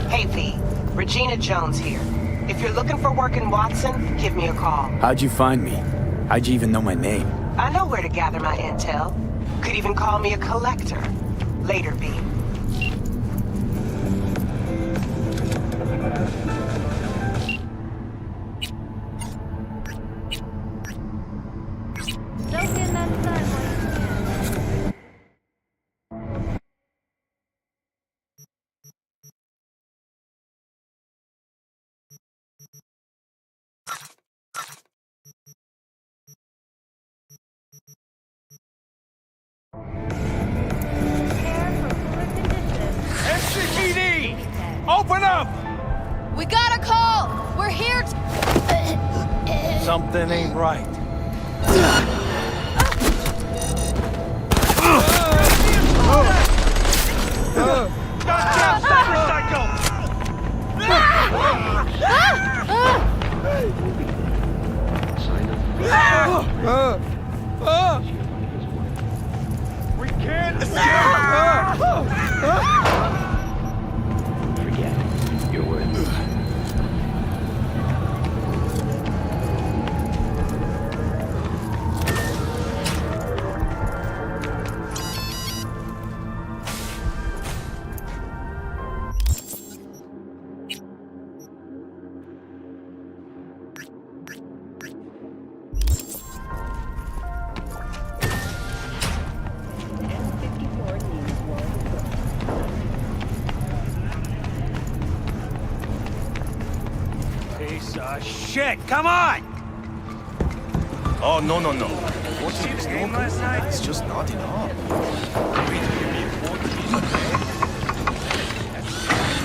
Hey V, Regina Jones here. If you're looking for work in Watson, give me a call. How'd you find me? How'd you even know my name? I know where to gather my intel. Could even call me a collector. Later, V. SCPD! Open up! We got a call! We're here to... Something ain't right. Goddamn cyberpsycho! We can't escape! Forget your words. Piece of shit! Come on! Oh, no. What's the game last night? It's just not enough.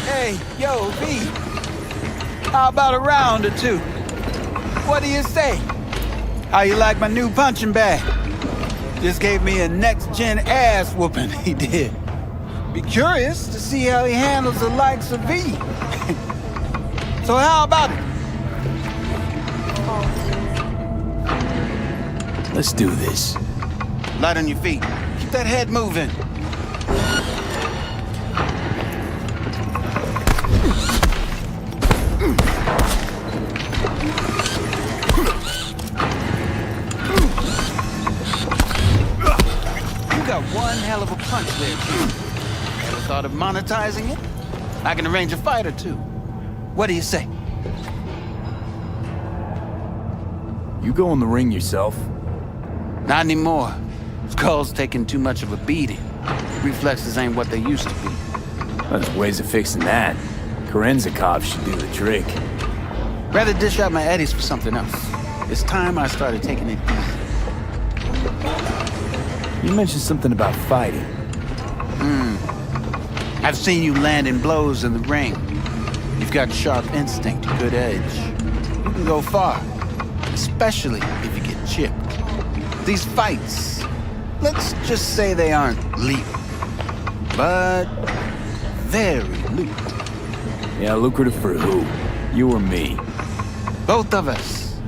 Hey, yo, V. How about a round or two? What do you say? How you like my new punching bag? Just gave me a next-gen ass whooping, he did. Be curious to see how he handles the likes of V. So how about it? Let's do this. Light on your feet. Keep that head moving. You got one hell of a punch there, kid. Ever thought of monetizing it? I can arrange a fight or two. What do you say? You go in the ring yourself. Not anymore. Skull's taking too much of a beating. Reflexes ain't what they used to be. There's ways of fixing that. Korenzikov should do the trick. Rather dish out my eddies for something else. It's time I started taking it easy. You mentioned something about fighting. I've seen you landing blows in the ring. You've got sharp instinct, good edge. You can go far, especially if you get chipped. These fights, let's just say they aren't lethal, but very lucrative. Yeah, lucrative for who? You or me? Both of us.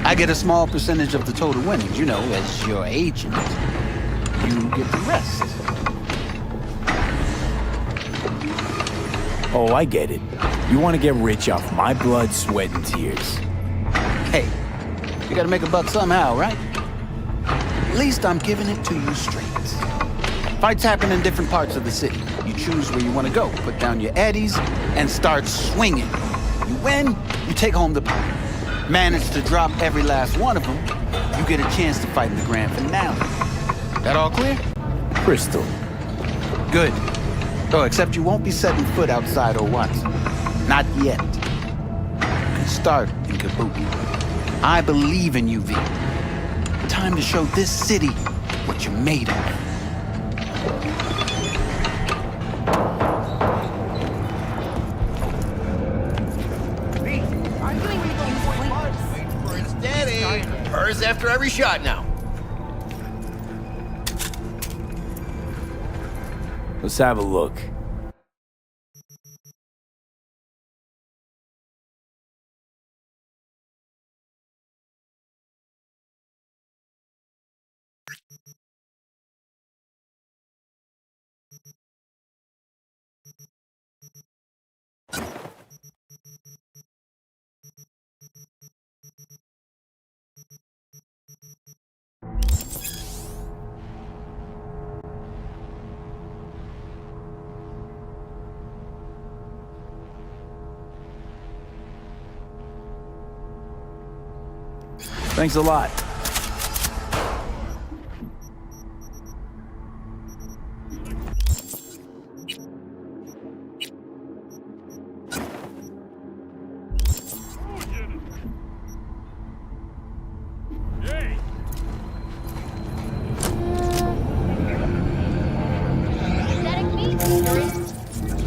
I get a small percentage of the total winnings, you know, as your agent. You get the rest. Oh, I get it. You want to get rich off my blood, sweat, and tears. Hey, you gotta make a buck somehow, right? At least I'm giving it to you straight. Fights happen in different parts of the city. You choose where you want to go, put down your eddies, and start swinging. You win, you take home the pot. Manage to drop every last one of them, you get a chance to fight in the grand finale. That all clear? Crystal. Good. Oh, except you won't be setting foot outside or Watson. Not yet. You can start and kabuki. I believe in you, V. Time to show this city what you're made of. Steady. Hers after every shot now. Let's have a look. Thanks a lot. Synthetic meat street.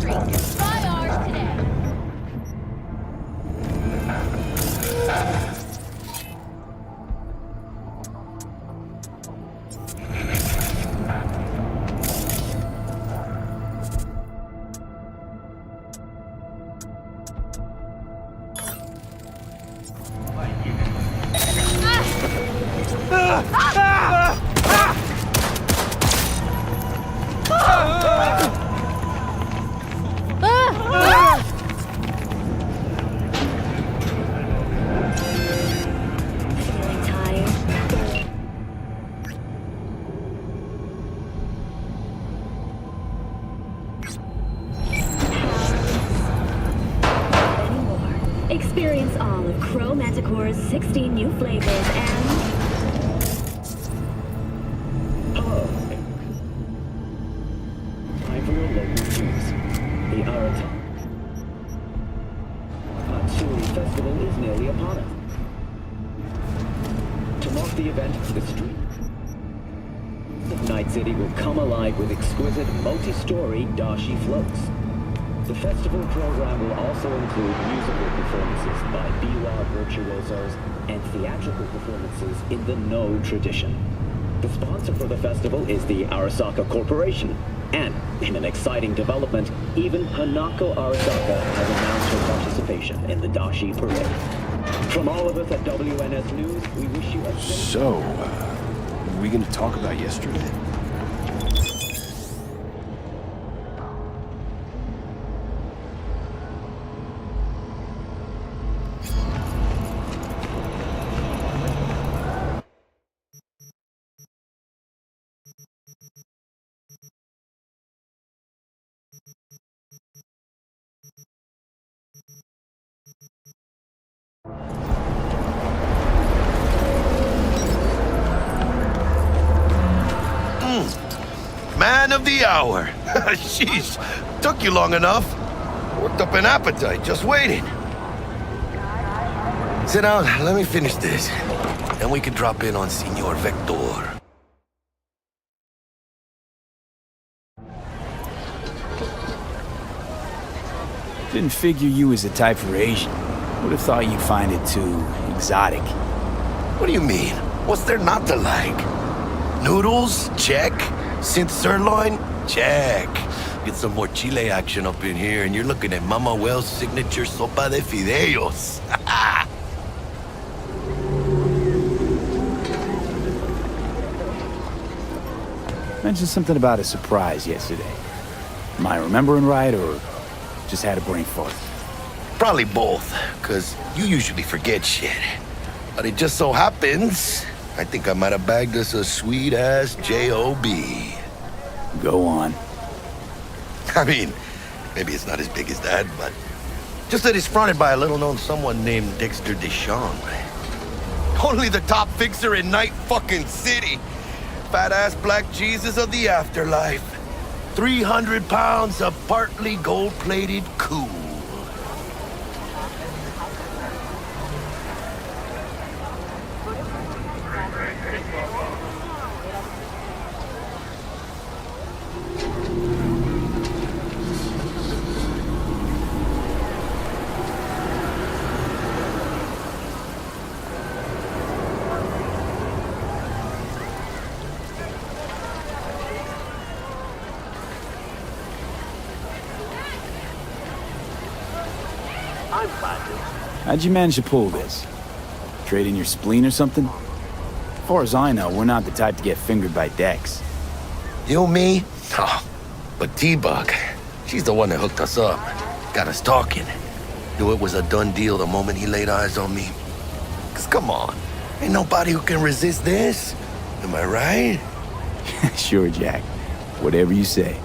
Try ours today. Experience all of Crow Manticore's 16 new flavors and... Time for your local news. The Araton Matsuri Festival is nearly upon us. To mark the event, the street of Night City will come alive with exquisite multi-story dashi floats. The festival program will also include musical performances by biwa virtuosos and theatrical performances in the No tradition. The sponsor for the festival is the Arasaka Corporation, and in an exciting development, even Hanako Arasaka has announced her participation in the Dashi Parade. From all of us at WNS News, we wish you a So, what are we gonna talk about yesterday? Man of the hour. Sheesh, took you long enough. Worked up an appetite just waiting. Sit down, let me finish this. Then we can drop in on Senor Vector. Didn't figure you was the type for Asian. Would have thought you'd find it too exotic. What do you mean? What's there not to like? Noodles? Check. Synth sirloin? Check. Get some more chile action up in here, and you're looking at Mama Wells' signature sopa de fideos. Mentioned something about a surprise yesterday. Am I remembering right, or just had a brain fart? Probably both, because you usually forget shit. But it just so happens, I think I might have bagged us a sweet-ass J.O.B. Go on. I mean, maybe it's not as big as that, but just that it's fronted by a little-known someone named Dexter Deshawn. Only the top fixer in Night fucking City. Fat-ass black Jesus of the afterlife. 300 pounds of partly gold-plated cool. How'd you manage to pull this? Trade in your spleen or something? As far as I know, we're not the type to get fingered by Dex. You, me? Oh, but T-Bug, she's the one that hooked us up. Got us talking. Knew it was a done deal the moment he laid eyes on me. 'Cause come on, ain't nobody who can resist this. Am I right? Sure, Jack. Whatever you say.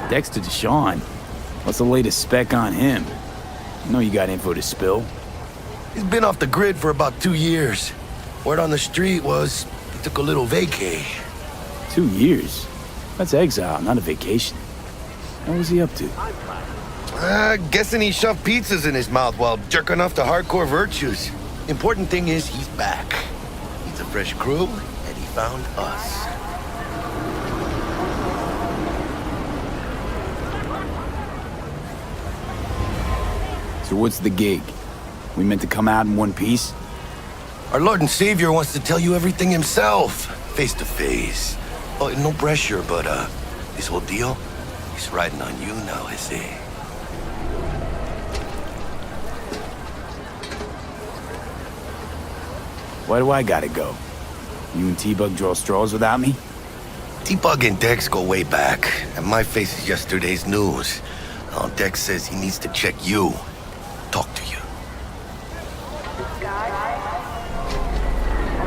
Dexter Deshawn. What's the latest spec on him? I know you got info to spill. He's been off the grid for about 2 years. Word on the street was he took a little vacay. 2 years? That's exile, not a vacation. What was he up to? Guessing he shoved pizzas in his mouth while jerking off to hardcore virtues. Important thing is he's back. He's a fresh crew, and he found us. So what's the gig? We meant to come out in one piece? Our Lord and Savior wants to tell you everything himself, face to face. Oh, no pressure, but this whole deal, he's riding on you now, is he? Why do I gotta go? You and T-Bug draw straws without me? T-Bug and Dex go way back, and my face is yesterday's news. Now Dex says he needs to check you, talk to you.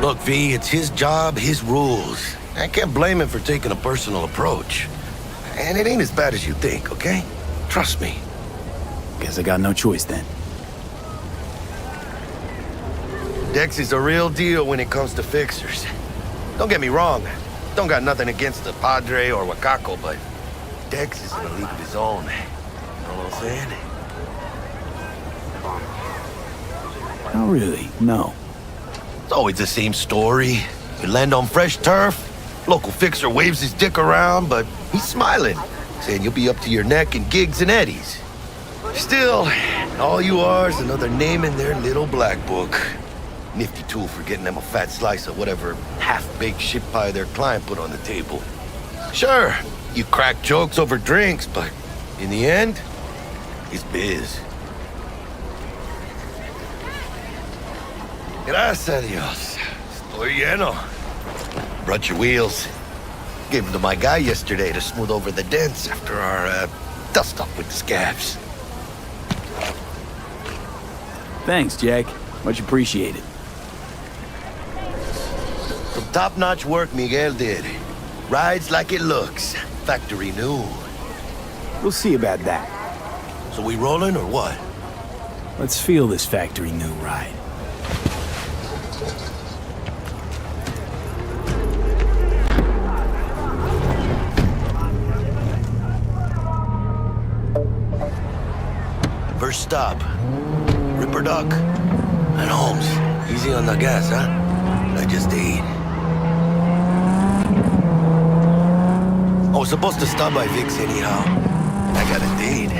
Look, V, it's his job, his rules. I can't blame him for taking a personal approach. And it ain't as bad as you think, okay? Trust me. Guess I got no choice then. Dex is a real deal when it comes to fixers. Don't get me wrong. Don't got nothing against the Padre or Wakako, but Dex is in a league of his own. You know what I'm saying? Not really, no. It's always the same story. You land on fresh turf, local fixer waves his dick around, but he's smiling, saying you'll be up to your neck in gigs and eddies. Still, all you are is another name in their little black book. Nifty tool for getting them a fat slice of whatever half-baked shit pie their client put on the table. Sure, you crack jokes over drinks, but in the end, it's biz. Gracias a Dios. Estoy lleno. Brought your wheels. Gave them to my guy yesterday to smooth over the dents after our dust-up with the scabs. Thanks, Jack. Much appreciated. Some top-notch work Miguel did. Rides like it looks. Factory new. We'll see about that. So we rolling or what? Let's feel this factory new ride. First stop. Ripper Duck. And Holmes. Easy on the gas, huh? I just ate. I was supposed to stop by Vic's anyhow. I got a date.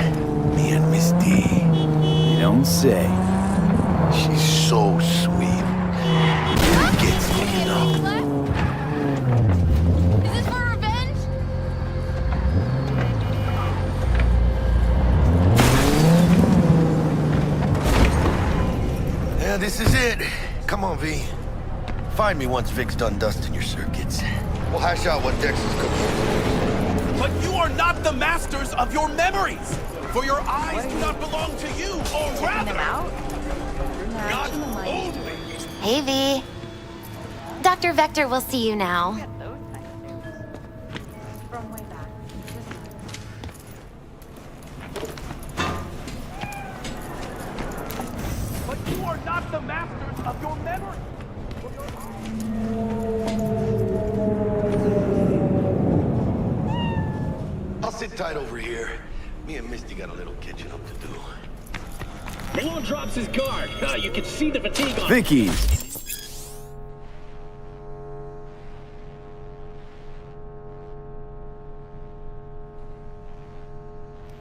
Me and Miss D. You don't say. She's so sweet. Really gets me, you know? Is this for revenge? Yeah, this is it. Come on, V. Find me once Vic's done dusting your circuits. We'll hash out what Dex is cooking. But you are not the masters of your memories. For your eyes do not belong to you, or rather, not only. Hey, V. Dr. Vector will see you now. But you are not the masters of your memories. I'll sit tight over here. Me and Misty got a little catching up to do. Malone drops his guard. You can see the fatigue on Vicky's.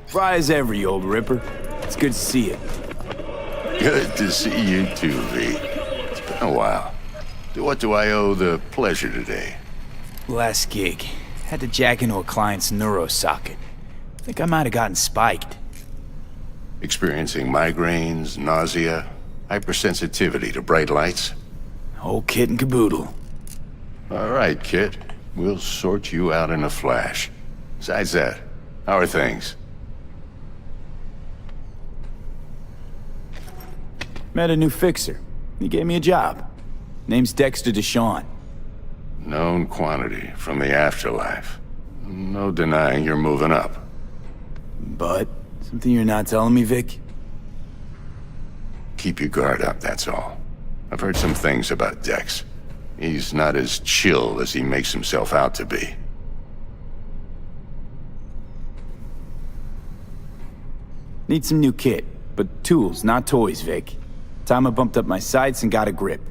Dry as ever, you old ripper. It's good to see you. Good to see you too, V. It's been a while. To what do I owe the pleasure today? Last gig. Had to jack into a client's neuro socket. Think I might have gotten spiked. Experiencing migraines, nausea, hypersensitivity to bright lights? Whole kit and caboodle. All right, kid. We'll sort you out in a flash. Besides that, how are things? Met a new fixer. He gave me a job. Name's Dexter Deshawn. Known quantity from the afterlife. No denying you're moving up. But something you're not telling me, Vic? Keep your guard up, that's all. I've heard some things about Dex. He's not as chill as he makes himself out to be. Need some new kit, but tools, not toys, Vic. Time I bumped up my sights and got a grip.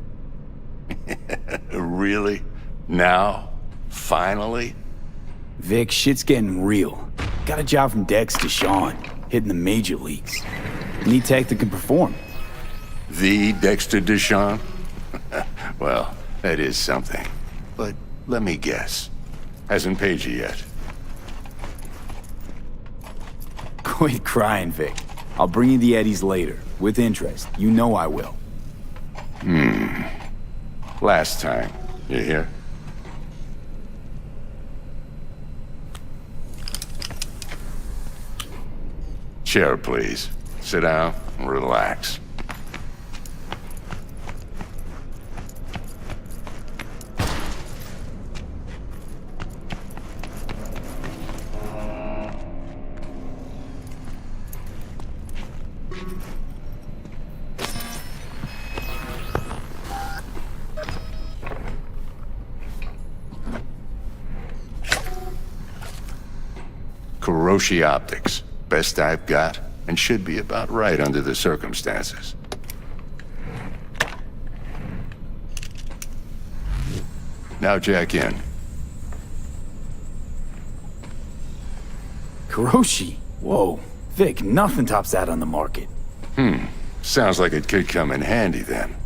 Really? Now? Finally? Vic, shit's getting real. Got a job from Dex Deshawn, hitting the major leagues. Need tech that can perform. The Dexter Deshawn? Well, that is something. But let me guess. Hasn't paid you yet. Quit crying, Vic. I'll bring you the eddies later, with interest. You know I will. Last time. You hear? Chair, please. Sit down and relax. Kuroshi Optics. Best I've got, and should be about right under the circumstances. Now jack in. Kuroshi? Whoa. Vic, nothing tops that on the market. Sounds like it could come in handy then.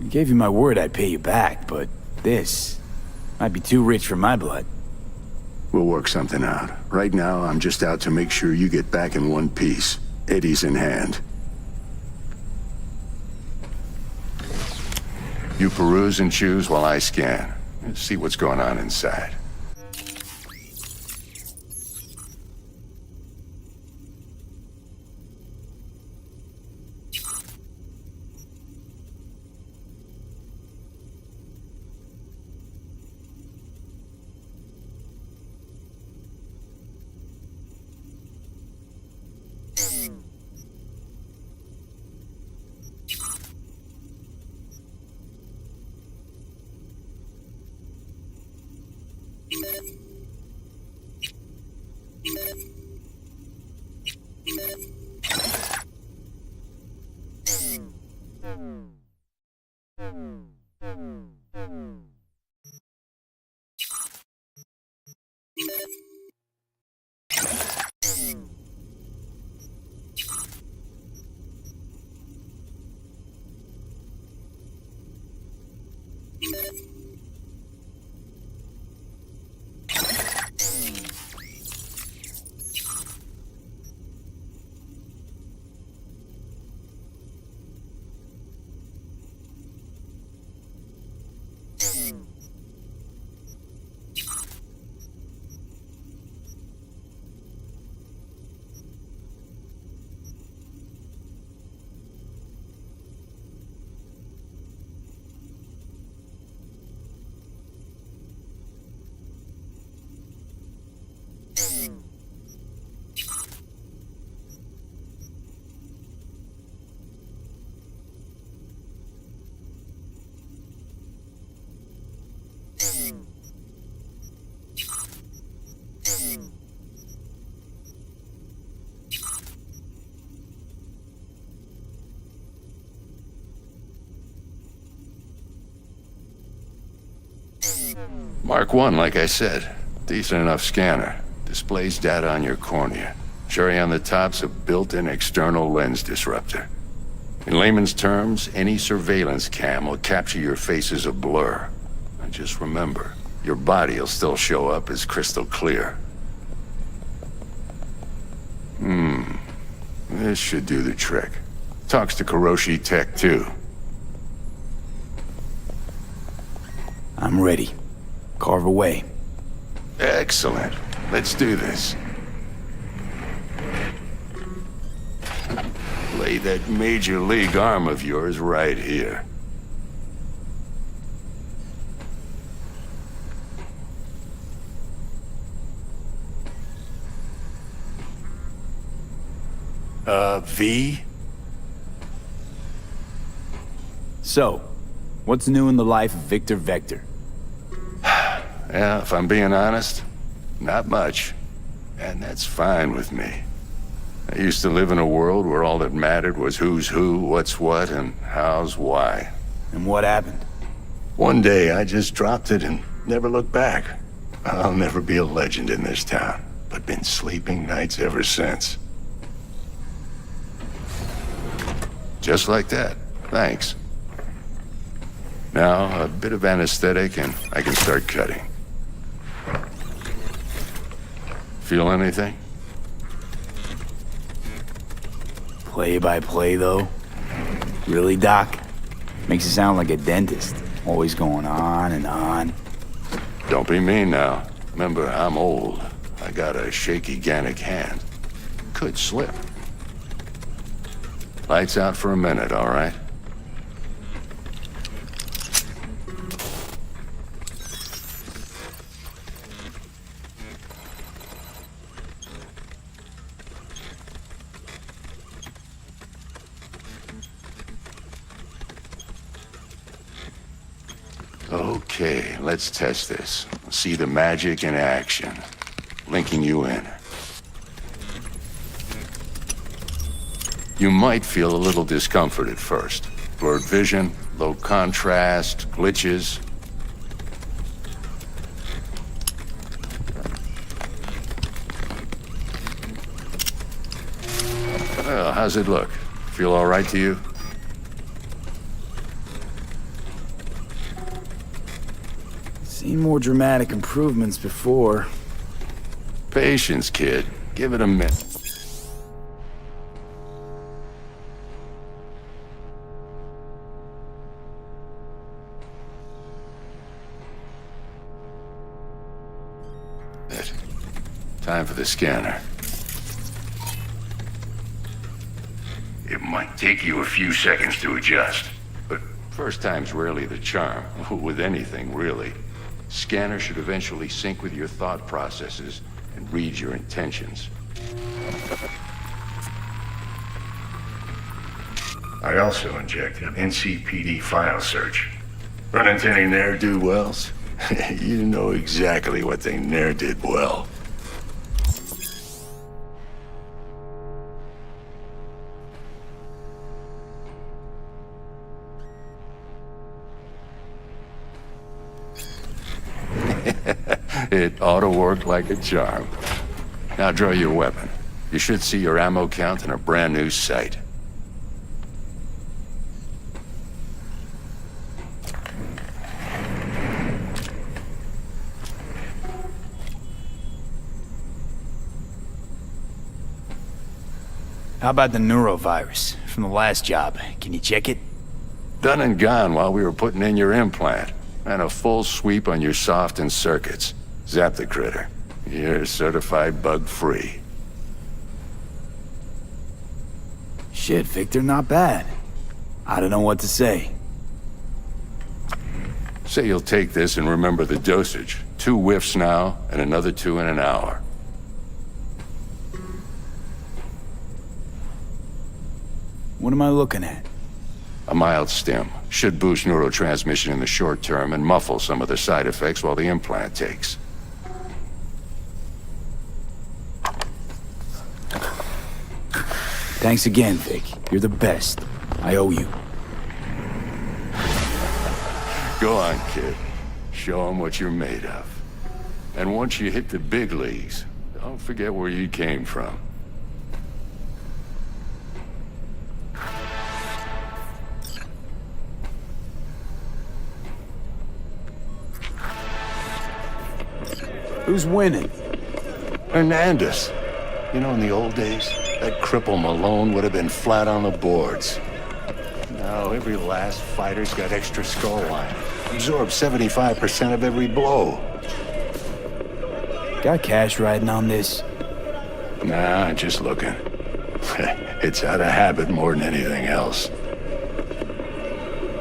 I gave you my word I'd pay you back, but this might be too rich for my blood. We'll work something out. Right now, I'm just out to make sure you get back in one piece. Eddie's in hand. You peruse and choose while I scan. Let's see what's going on inside. Mark 1, like I said. Decent enough scanner. Displays data on your cornea. Cherry on the top's a built-in external lens disruptor. In layman's terms, any surveillance cam will capture your face as a blur. And just remember, your body will still show up as crystal clear. This should do the trick. Talks to Kuroshi Tech, too. I'm ready. Carve away. Excellent. Let's do this. Lay that major league arm of yours right here. V? So, what's new in the life of Victor Vector? Yeah, if I'm being honest, not much. And that's fine with me. I used to live in a world where all that mattered was who's who, what's what, and how's why. And what happened? One day, I just dropped it and never looked back. I'll never be a legend in this town, but been sleeping nights ever since. Just like that. Thanks. Now, a bit of anesthetic and I can start cutting. Feel anything? Play by play, though? Really, Doc? Makes you sound like a dentist. Always going on and on. Don't be mean now. Remember, I'm old. I got a shaky Gannic hand. Could slip. Lights out for a minute, all right? Okay, let's test this. See the magic in action. Linking you in. You might feel a little discomfort at first. Blurred vision, low contrast, glitches. Well, how's it look? Feel all right to you? Seen more dramatic improvements before. Patience, kid. Give it a minute. Time for the scanner. It might take you a few seconds to adjust, but first time's rarely the charm, with anything, really. Scanner should eventually sync with your thought processes and read your intentions. I also injected an NCPD file search. Run into any ne'er-do-wells? You know exactly what they ne'er did well. It ought to work like a charm. Now draw your weapon. You should see your ammo count in a brand new sight. How about the neurovirus from the last job? Can you check it? Done and gone while we were putting in your implant. And a full sweep on your soft and circuits. Zap the critter. You're certified bug-free. Shit, Victor, not bad. I don't know what to say. Say you'll take this and remember the dosage. 2 whiffs now, and another 2 in an hour. What am I looking at? A mild stim. Should boost neurotransmission in the short term and muffle some of the side effects while the implant takes. Thanks again, Vic. You're the best. I owe you. Go on, kid. Show them what you're made of. And once you hit the big leagues, don't forget where you came from. Who's winning? Hernandez. You know, in the old days, that cripple Malone would have been flat on the boards. Now every last fighter's got extra skull line. Absorbs 75% of every blow. Got cash riding on this? Nah, just looking. It's out of habit more than anything else.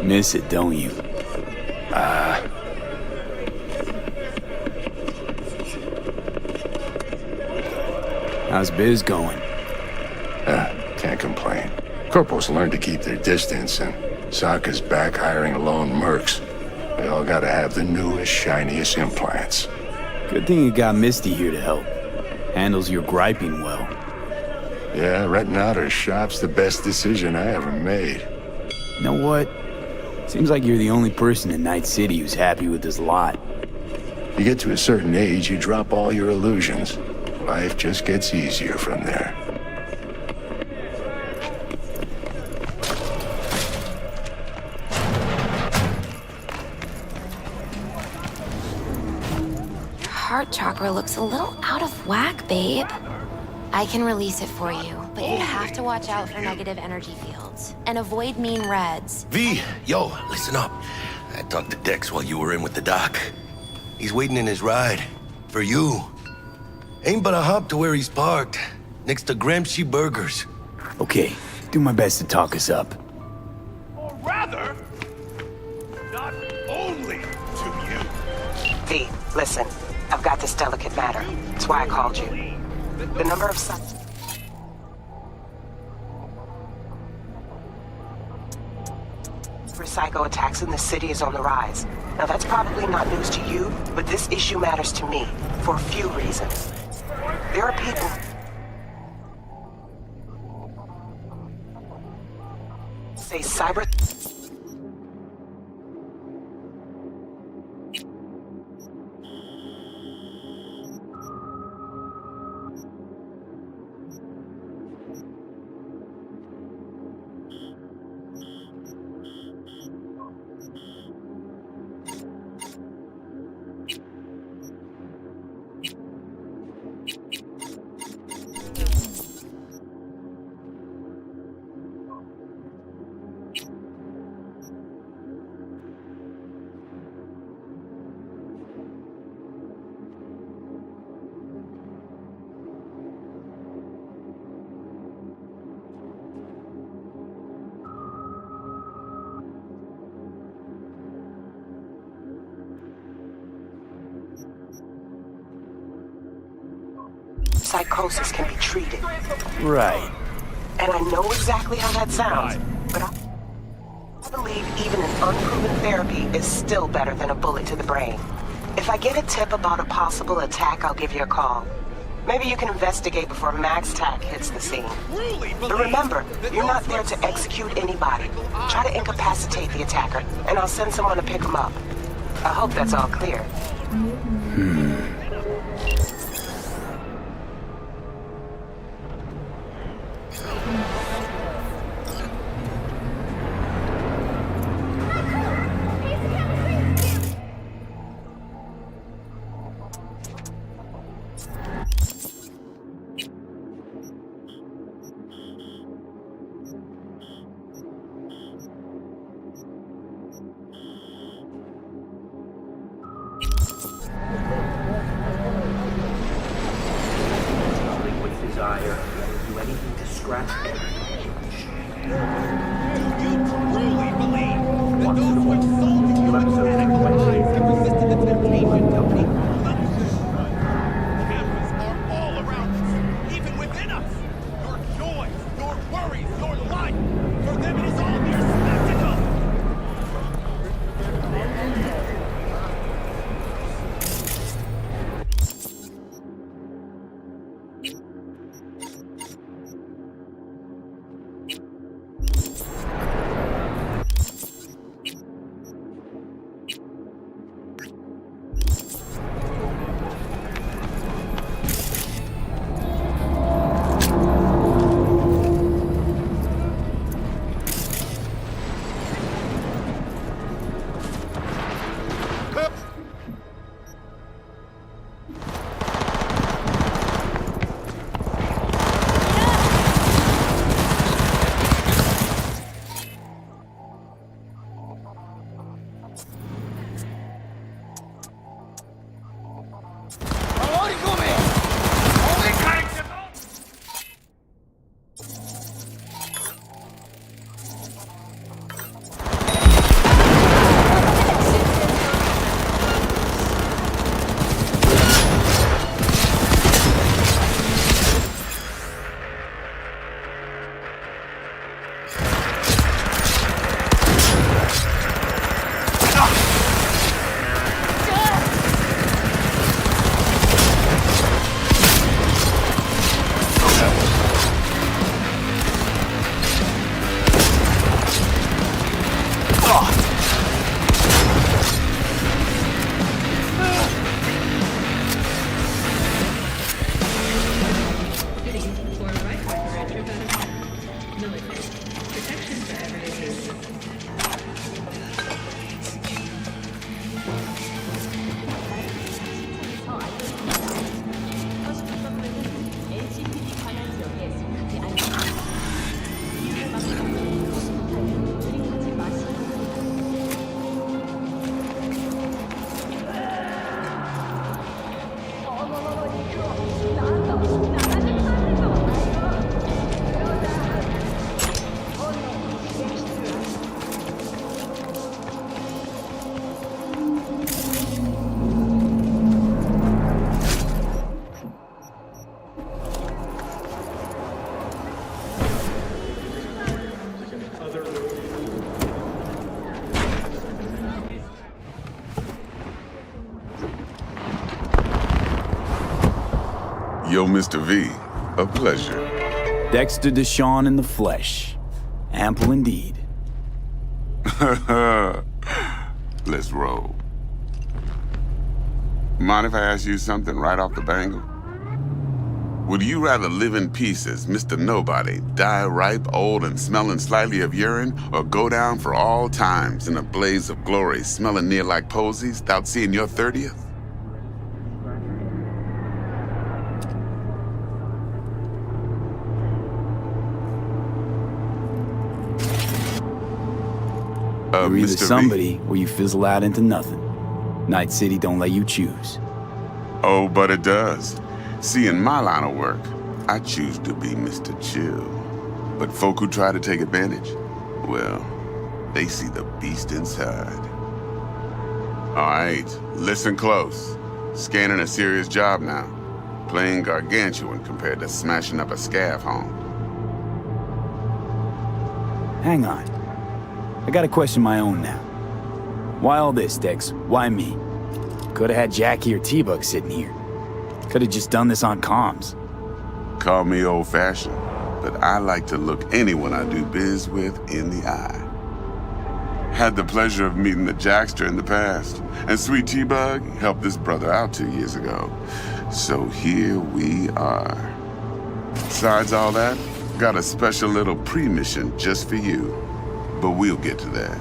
Miss it, don't you? How's biz going? Can't complain. Corporals learn to keep their distance, and Sokka's back hiring lone mercs. They all gotta have the newest, shiniest implants. Good thing you got Misty here to help. Handles your griping well. Yeah, renting out her shop's the best decision I ever made. You know what? Seems like you're the only person in Night City who's happy with this lot. You get to a certain age, you drop all your illusions. Life just gets easier from there. Your heart chakra looks a little out of whack, babe. I can release it for you, but you have to watch out for negative energy fields and avoid mean reds. V, yo, listen up. I talked to Dex while you were in with the doc. He's waiting in his ride. For you. Ain't but a hop to where he's parked. Next to Gramsci Burgers. Okay, do my best to talk us up. Or rather, not only to you. V, listen. I've got this delicate matter. That's why I called you. The number of psycho attacks in the city is on the rise. Now that's probably not news to you, but this issue matters to me for a few reasons. There are people say cyber psychosis can be treated. Right. And I know exactly how that sounds, but I believe even an unproven therapy is still better than a bullet to the brain. If I get a tip about a possible attack, I'll give you a call. Maybe you can investigate before Max Tack hits the scene. But remember, you're not there to execute anybody. Try to incapacitate the attacker, and I'll send someone to pick him up. I hope that's all clear. Desire, do anything to scratch everything. Do you truly believe that those who have sold you human lives have resisted the temptation to make cameras are all around us, even within us. Your joys, your worries, your life. For them it is all mere spectacle. Yo, Mr. V, a pleasure. Dexter Deshawn in the flesh. Ample indeed. Let's roll. Mind if I ask you something right off the bangle? Would you rather live in pieces, Mr. Nobody, die ripe, old, and smelling slightly of urine, or go down for all times in a blaze of glory, smelling near like posies, without seeing your 30th? You're either Mr. somebody or you fizzle out into nothing. Night City don't let you choose. Oh, but it does. See, in my line of work, I choose to be Mr. Chill. But folk who try to take advantage, well, they see the beast inside. All right, listen close. Scanning a serious job now. Playing gargantuan compared to smashing up a scav home. Hang on. I got a question of my own now. Why all this, Dex? Why me? Could have had Jackie or T-Bug sitting here. Could have just done this on comms. Call me old-fashioned, but I like to look anyone I do biz with in the eye. Had the pleasure of meeting the Jackster in the past, and Sweet T-Bug helped this brother out 2 years ago. So here we are. Besides all that, got a special little pre-mission just for you. But we'll get to that.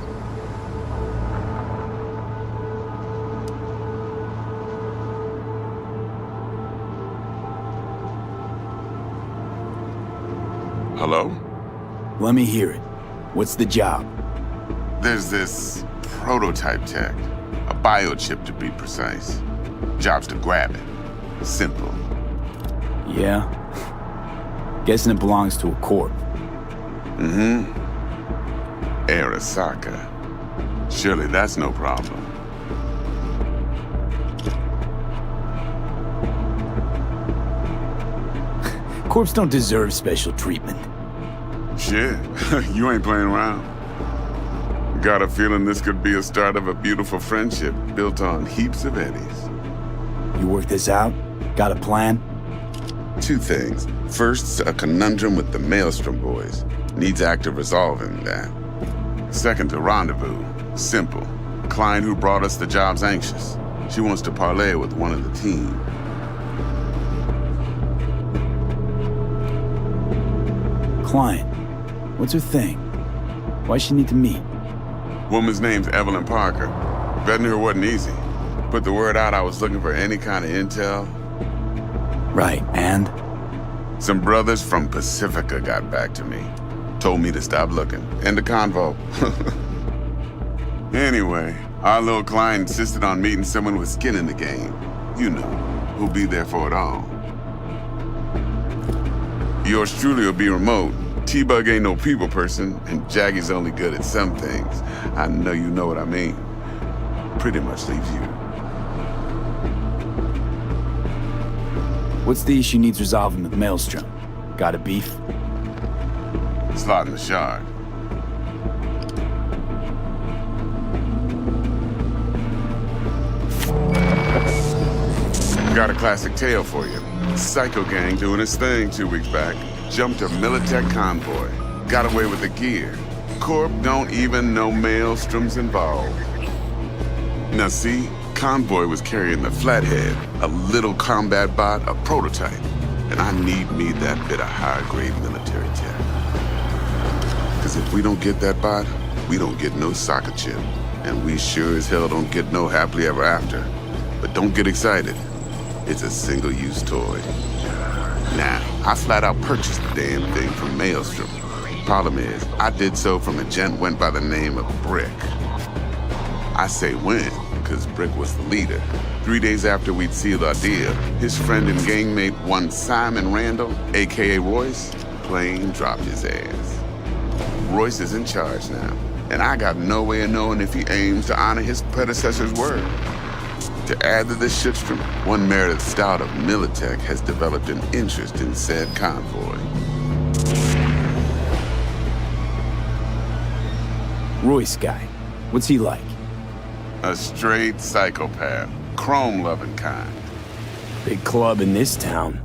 Hello? Let me hear it. What's the job? There's this prototype tech, a biochip to be precise. Job's to grab it. Simple. Yeah? Guessing it belongs to a corp. Mm-hmm. Arasaka. Surely that's no problem. Corps don't deserve special treatment. Shit, you ain't playing around. Got a feeling this could be a start of a beautiful friendship built on heaps of eddies. You work this out? Got a plan? 2 things. First, a conundrum with the Maelstrom boys. Needs active resolving that. Second, a rendezvous. Simple. Client who brought us the job's anxious. She wants to parlay with one of the team. Client. What's her thing? Why she need to meet? Woman's name's Evelyn Parker. Vetting her wasn't easy. Put the word out I was looking for any kind of intel. Right, and? Some brothers from Pacifica got back to me. Told me to stop looking. End the convo. Anyway, our little client insisted on meeting someone with skin in the game. You know, who'll be there for it all. Yours truly will be remote. T-Bug ain't no people person, and Jaggy's only good at some things. I know you know what I mean. Pretty much leaves you. What's the issue needs resolving with Maelstrom? Got a beef? Slot in the shard. Got a classic tale for you. Psycho gang doing his thing 2 weeks back. Jumped a Militech convoy. Got away with the gear. Corp don't even know Maelstrom's involved. Now see, convoy was carrying the Flathead, a little combat bot, a prototype. And I need me that bit of high-grade military tech. Because if we don't get that bot, we don't get no soccer chip. And we sure as hell don't get no happily ever after. But don't get excited. It's a single-use toy. Now, I flat out purchased the damn thing from Maelstrom. Problem is, I did so from a gent went by the name of Brick. I say when, because Brick was the leader. 3 days after we'd sealed our deal, his friend and gangmate, one Simon Randall, a.k.a. Royce, plain dropped his ass. Royce is in charge now, and I got no way of knowing if he aims to honor his predecessor's word. To add to this shitstorm, one Meredith Stout of Militech has developed an interest in said convoy. Royce guy. What's he like? A straight psychopath. Chrome-loving kind. Big club in this town.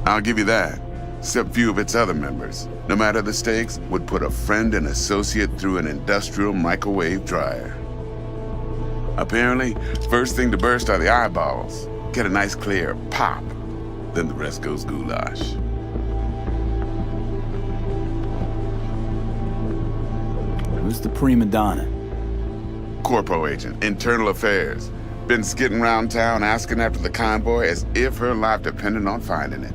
I'll give you that. Except few of its other members, no matter the stakes, would put a friend and associate through an industrial microwave dryer. Apparently, first thing to burst are the eyeballs. Get a nice clear pop. Then the rest goes goulash. Who's the prima donna? Corpo agent, internal affairs. Been skidding around town asking after the convoy as if her life depended on finding it.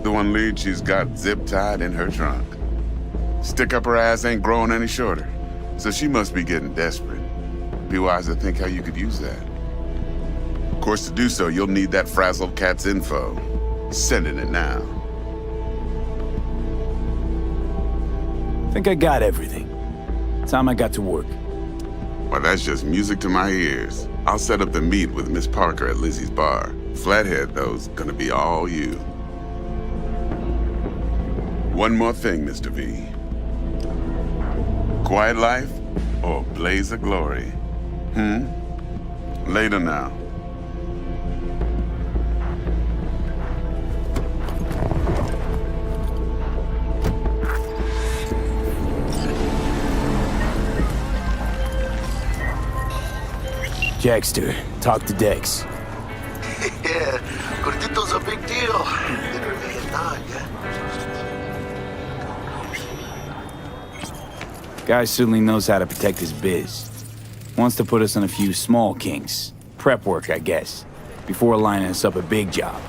The one lead she's got zip-tied in her trunk. Stick up her ass ain't growing any shorter, so she must be getting desperate. Be wise to think how you could use that. Of course, to do so, you'll need that frazzled cat's info. Sending it now. Think I got everything. Time I got to work. Well, that's just music to my ears. I'll set up the meet with Miss Parker at Lizzie's bar. Flathead, though's gonna be all you. One more thing, Mr. V. Quiet life or blaze of glory? Later now. Jackster, talk to Dex. Yeah, Gordito's a big deal. Literally and not, yeah. Guy certainly knows how to protect his biz. Wants to put us on a few small kinks. Prep work, I guess. Before lining us up a big job.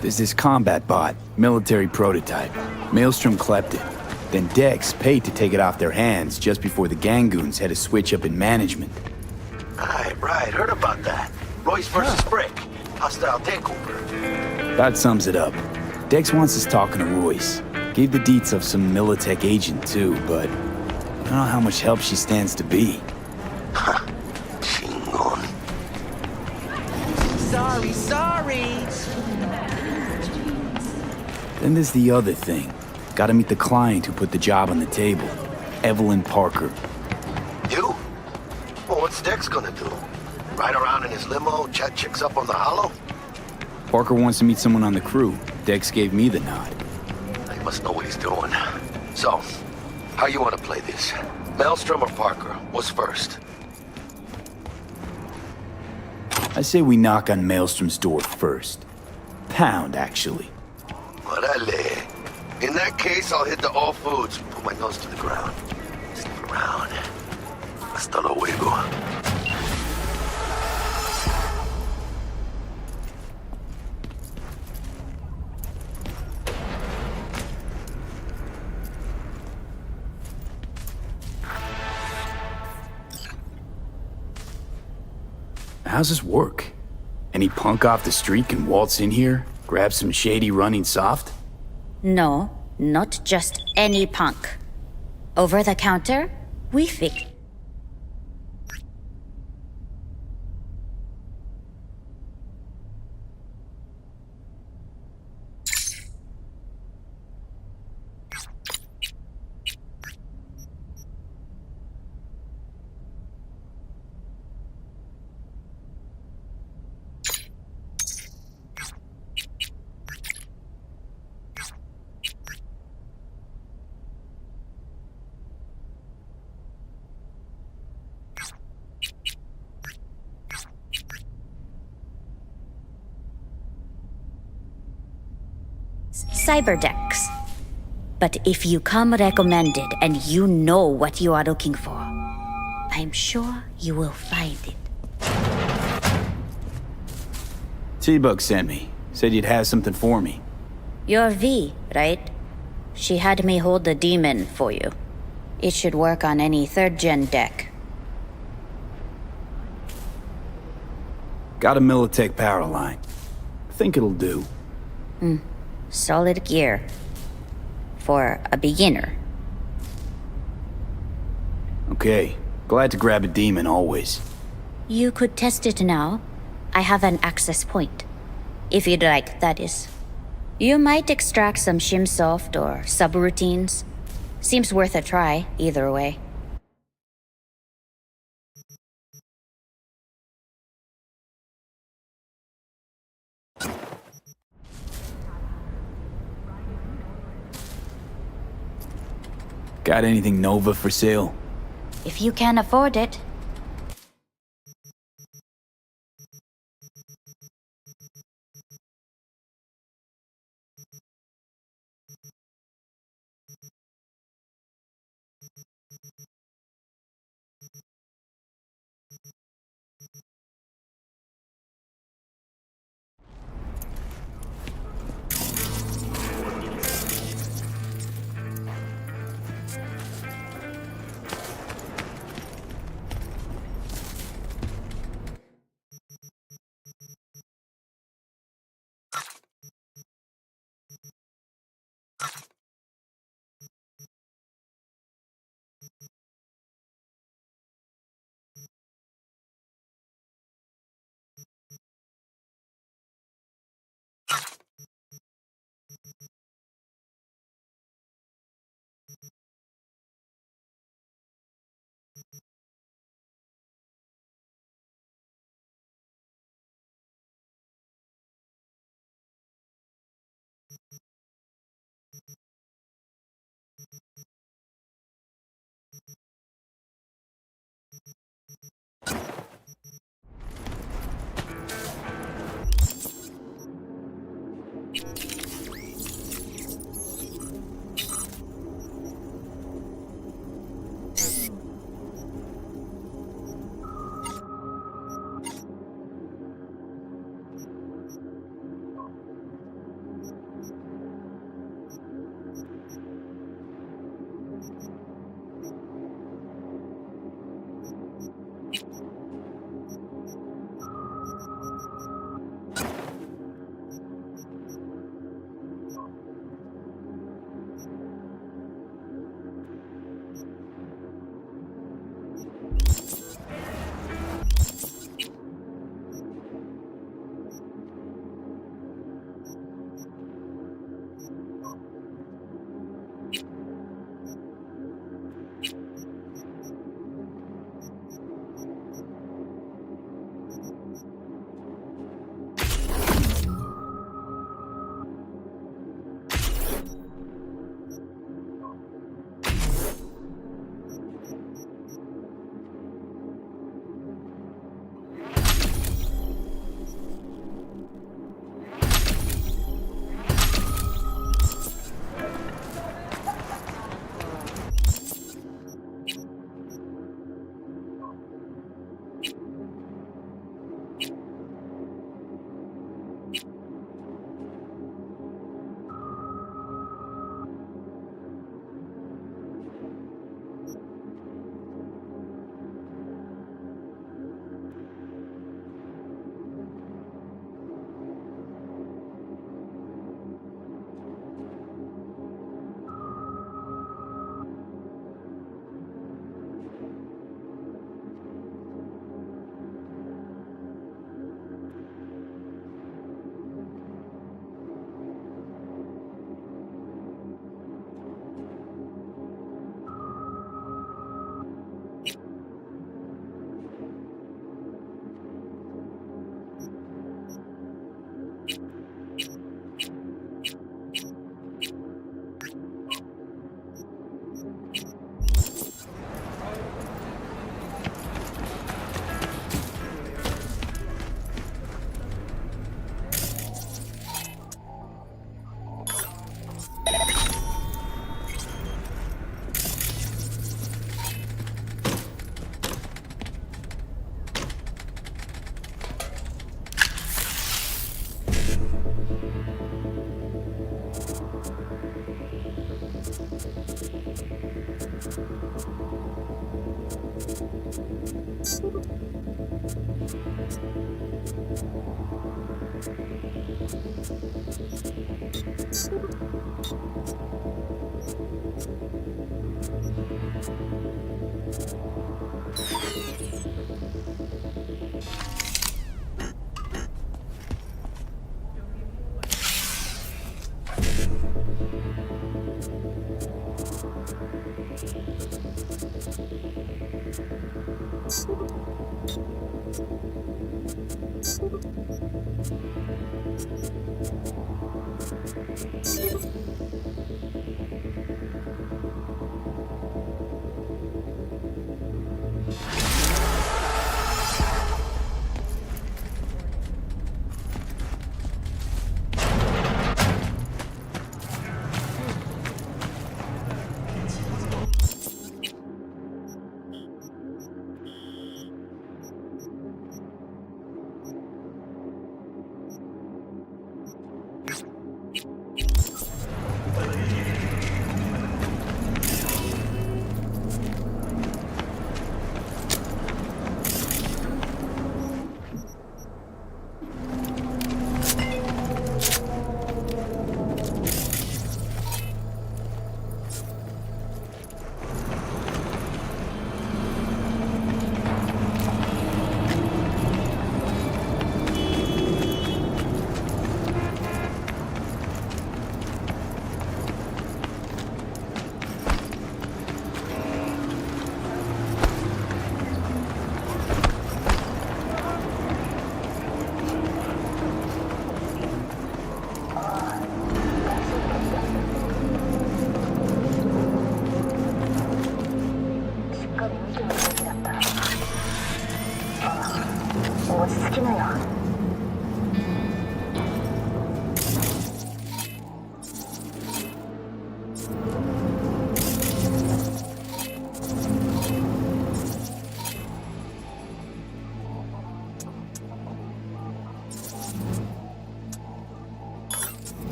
There's this combat bot, military prototype. Maelstrom clept it. Then Dex paid to take it off their hands just before the Gangoons had a switch up in management. Right, heard about that. Royce versus Brick. Hostile takeover. That sums it up. Dex wants us talking to Royce. Gave the deets of some Militech agent too, but I don't know how much help she stands to be. Chingon. Sorry. Then there's the other thing. Gotta meet the client who put the job on the table. Evelyn Parker. You? Well, what's Dex gonna do? Ride around in his limo, chat chicks up on the hollow? Parker wants to meet someone on the crew. Dex gave me the nod. He must know what he's doing. So, how you want to play this? Maelstrom or Parker? What's first? I say we knock on Maelstrom's door first. Pound, actually. Orale. In that case, I'll hit the all foods, put my nose to the ground. Sniff around. Hasta luego. How's this work? Any punk off the street can waltz in here, grab some shady running soft? No, not just any punk. Over the counter, we fix. Cyberdex. But if you come recommended and you know what you are looking for, I'm sure you will find it. T-Bug sent me. Said you'd have something for me. You're V, right? She had me hold the demon for you. It should work on any 3rd-gen deck. Got a Militech power line. Think it'll do. Solid gear. For a beginner. Okay. Glad to grab a demon always. You could test it now. I have an access point. If you'd like, that is. You might extract some shimsoft or subroutines. Seems worth a try, either way. Got anything Nova for sale? If you can afford it.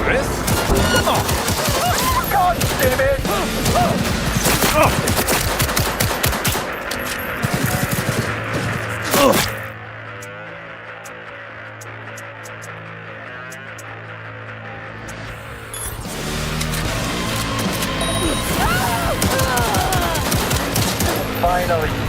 Chris? God damn it! Finally.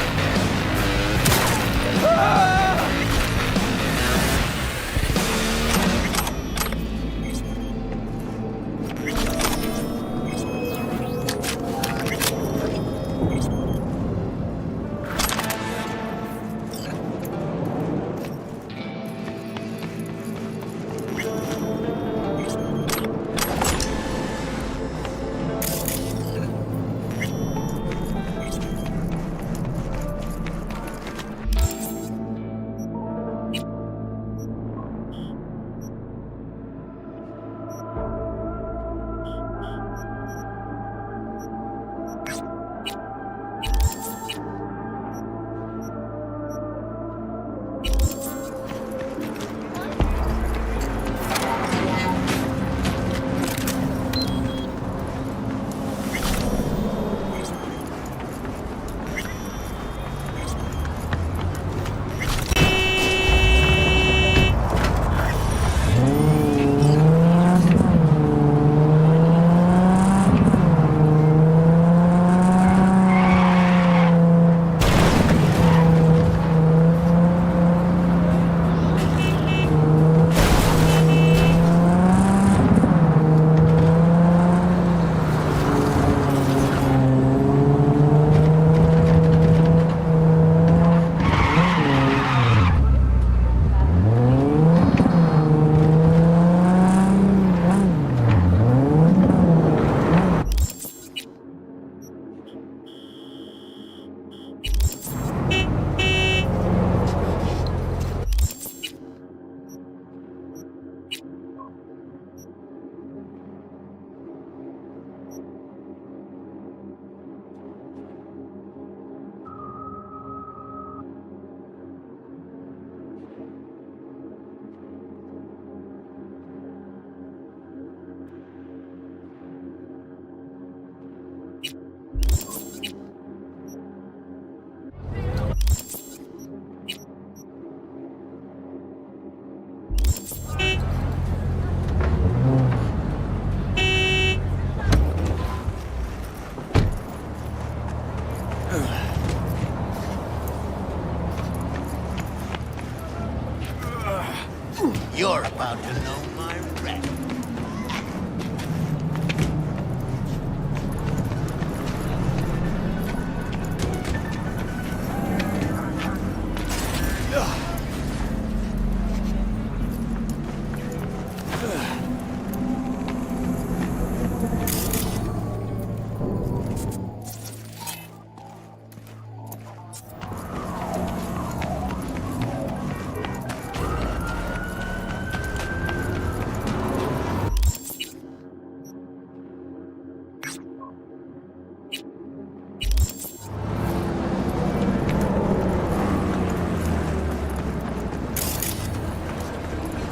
You're about to know my wreck.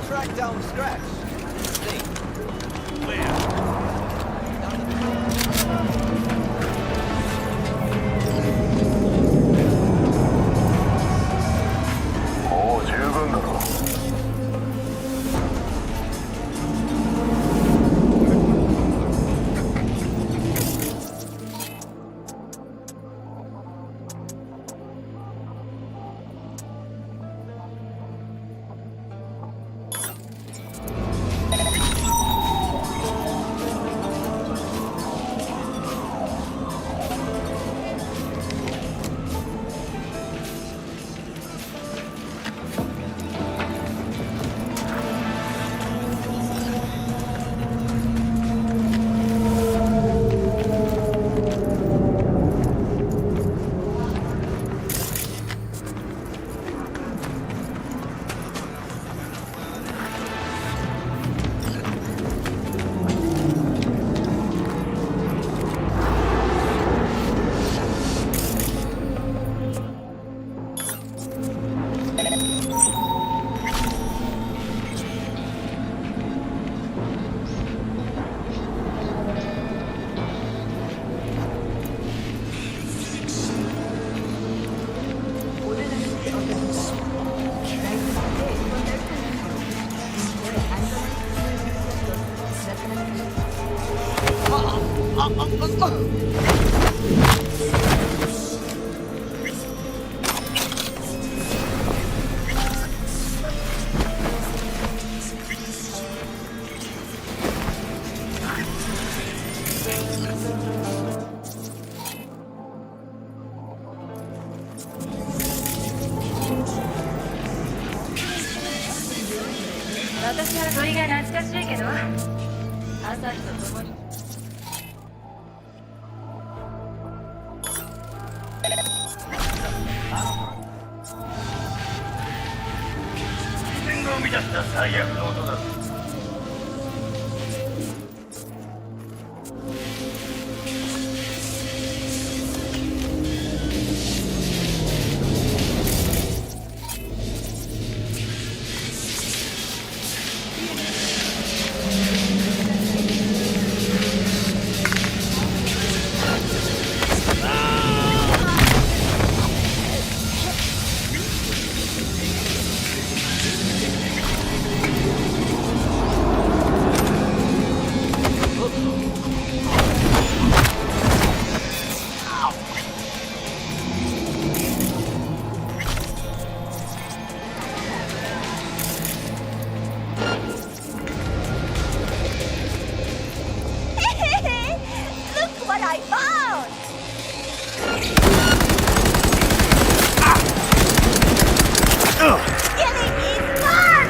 Track down Scratch. 私は鳥が懐かしいけど朝日と共に自然が生み出した最悪の音だ。Look what I found! Killing is fun!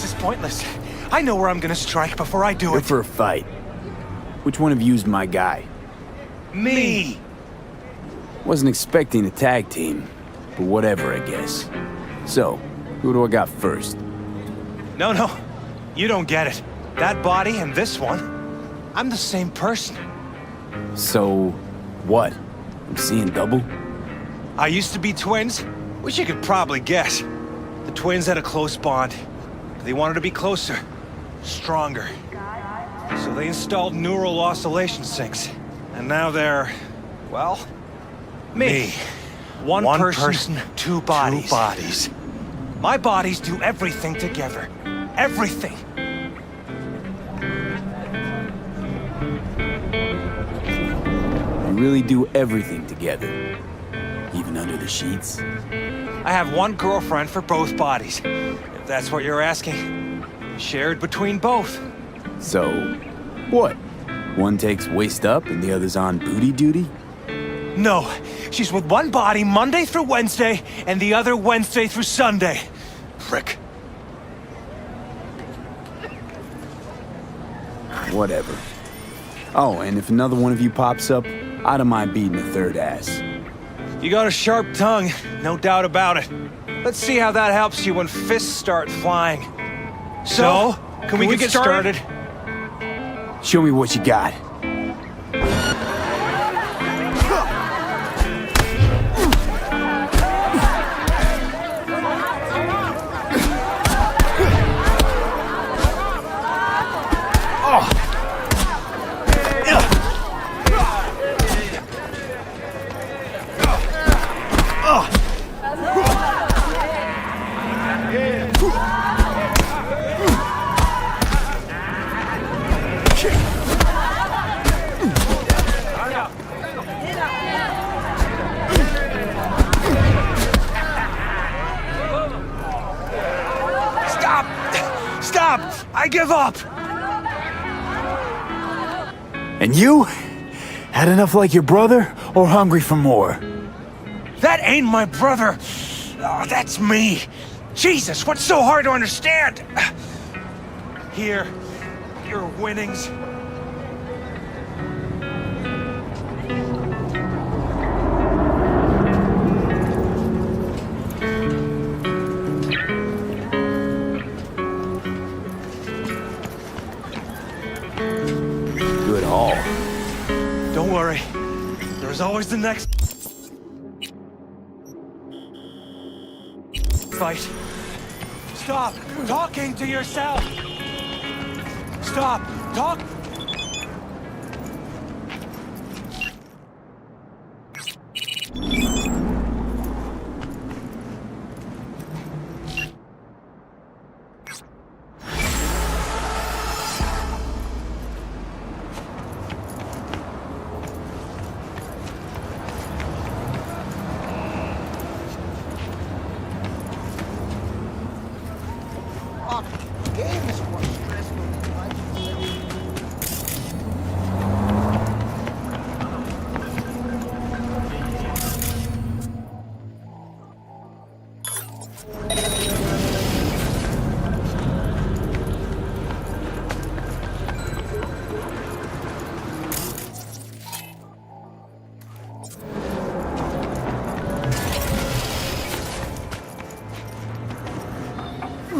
This is pointless. I know where I'm gonna strike before I do Good it. for a fight. Which one of you's my guy? Me! Wasn't expecting a tag team, but whatever, I guess. So, who do I got first? No. You don't get it. That body and this one, I'm the same person. So, what? I'm seeing double? I used to be twins, which you could probably guess. The twins had a close bond. They wanted to be closer, stronger. So they installed neural oscillation sinks. And now they're, well, me. One person, two bodies. My bodies do everything together. Everything. We really do everything together. Even under the sheets? I have one girlfriend for both bodies, if that's what you're asking. Shared between both. So, what? One takes waist up and the other's on booty duty? No, she's with one body Monday through Wednesday, and the other Wednesday through Sunday. Prick. Whatever. Oh, and if another one of you pops up, I don't mind beating a third ass. You got a sharp tongue, no doubt about it. Let's see how that helps you when fists start flying. So, can we get started? Show me what you got. Stop! I give up! And you? Had enough like your brother, or hungry for more? That ain't my brother! Oh, that's me! Jesus, what's so hard to understand? Here, your winnings. Good haul. Don't worry. There's always the next fight. Stop talking to yourself. Stop. Talk.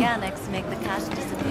Organics make the cash disappear.